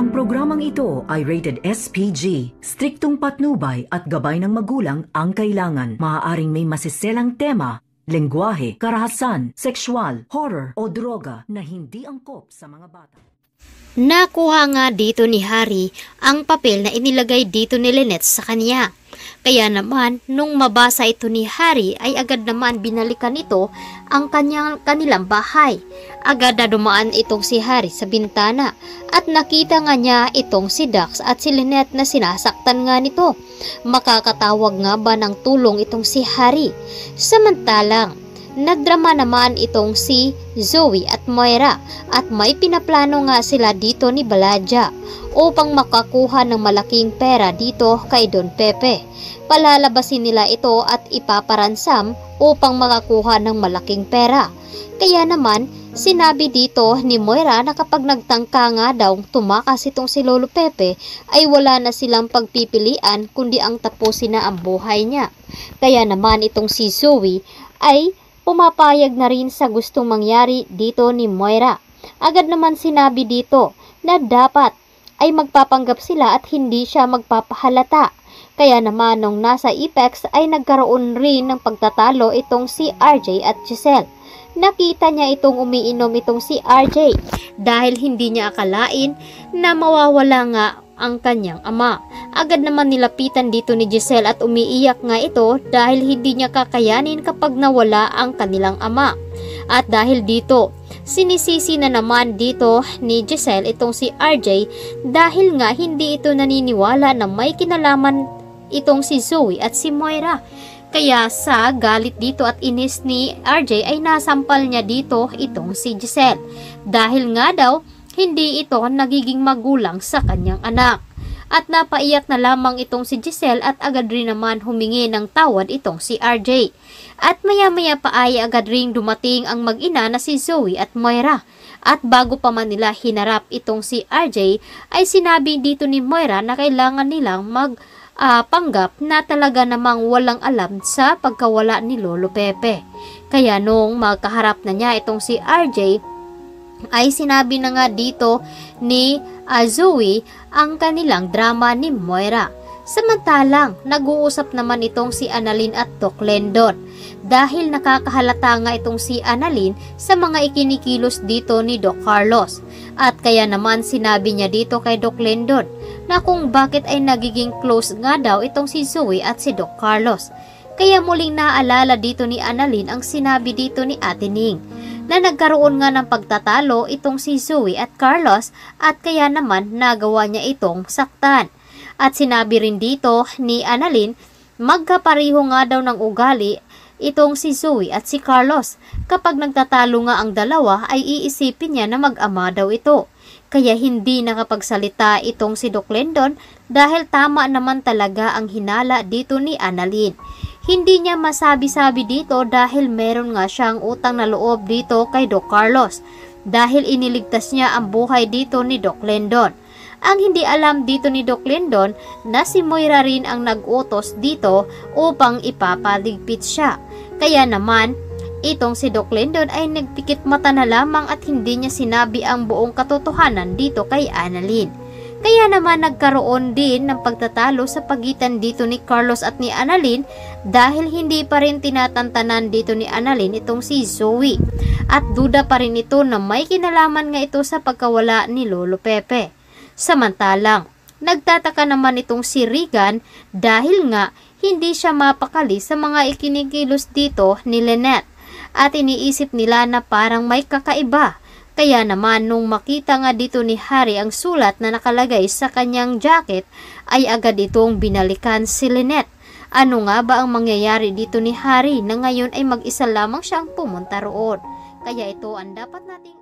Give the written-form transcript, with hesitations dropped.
Ang programang ito ay rated SPG. Striktong patnubay at gabay ng magulang ang kailangan. Maaaring may masiselang tema, lengguwahe, karahasan, sexual, horror o droga na hindi angkop sa mga bata. Nakuha nga dito ni Harry ang papel na inilagay dito ni Lynette sa kanya. Kaya naman, nung mabasa ito ni Harry ay agad naman binalikan ito ang kanilang bahay. Agad na dumaan itong si Harry sa bintana at nakita nga niya itong si Dax at si Lynette na sinasaktan nga nito. Makakatawag nga ba ng tulong itong si Harry? Samantalang, nagdrama naman itong si Zoe at Moira at may pinaplano nga sila dito ni Baladja upang makakuha ng malaking pera dito kay Don Pepe. Palalabasin nila ito at ipaparansam upang makakuha ng malaking pera. Kaya naman, sinabi dito ni Moira na kapag nagtangka nga daw tumakas itong si Lolo Pepe ay wala na silang pagpipilian kundi ang tapusin na ang buhay niya. Kaya naman itong si Zoe ay pumapayag na rin sa gustong mangyari dito ni Moira. Agad naman sinabi dito na dapat ay magpapanggap sila at hindi siya magpapahalata. Kaya naman nung nasa Apex ay nagkaroon rin ng pagtatalo itong si RJ at Giselle. Nakita niya itong umiinom itong si RJ dahil hindi niya akalain na mawawala nga ang kanyang ama. Agad naman nilapitan dito ni Giselle at umiiyak nga ito dahil hindi niya kakayanin kapag nawala ang kanilang ama. At dahil dito, sinisisi na naman dito ni Giselle itong si RJ dahil nga hindi ito naniniwala na may kinalaman itong si Zoe at si Moira. Kaya sa galit dito at inis ni RJ ay nasampal niya dito itong si Giselle dahil nga daw hindi ito nagiging magulang sa kanyang anak. At napaiyak na lamang itong si Giselle at agad rin naman humingi ng tawad itong si RJ. At maya-maya pa ay agad ring dumating ang mag-ina na si Zoe at Moira. At bago pa man nila hinarap itong si RJ ay sinabi dito ni Moira na kailangan nilang panggap na talaga namang walang alam sa pagkawala ni Lolo Pepe. Kaya nung magkaharap na niya itong si RJ ay sinabi na nga dito ni Zoe ang kanilang drama ni Moira. Samantalang, nag-uusap naman itong si Annalyn at Doc Lendon dahil nakakahalata nga itong si Annalyn sa mga ikinikilos dito ni Doc Carlos. At kaya naman sinabi niya dito kay Doc Lendon na kung bakit ay nagiging close nga daw itong si Zoe at si Doc Carlos. Kaya muling naalala dito ni Annalyn ang sinabi dito ni Ate Ning na nagkaroon nga ng pagtatalo itong si Zoe at Carlos at kaya naman nagawa niya itong saktan. At sinabi rin dito ni Annalyn, magkapareho nga daw ng ugali itong si Zoe at si Carlos. Kapag nagtatalo nga ang dalawa ay iisipin niya na mag-ama daw ito. Kaya hindi nakapagsalita itong si Doc Lendon dahil tama naman talaga ang hinala dito ni Annalyn. Hindi niya masabi-sabi dito dahil meron nga siyang utang na loob dito kay Doc Carlos dahil iniligtas niya ang buhay dito ni Doc Lendon. Ang hindi alam dito ni Doc Lendon na si Moira rin ang nag-utos dito upang ipapaligpit siya. Kaya naman, itong si Doc Lendon ay nagpikit mata na lamang at hindi niya sinabi ang buong katotohanan dito kay Annalyn. Kaya naman nagkaroon din ng pagtatalo sa pagitan dito ni Carlos at ni Annalyn dahil hindi pa rin tinatantanan dito ni Annalyn itong si Zoe. At duda pa rin ito na may kinalaman nga ito sa pagkawala ni Lolo Pepe. Samantalang, nagtataka naman itong si Regan dahil nga hindi siya mapakali sa mga ikinikilos dito ni Lynette. At iniisip nila na parang may kakaiba. Kaya naman nung makita nga dito ni Harry ang sulat na nakalagay sa kanyang jacket ay agad itong binalikan si Lynette. Ano nga ba ang mangyayari dito ni Harry na ngayon ay mag-isa lamang siyang pumunta roon? Kaya ito ang dapat nating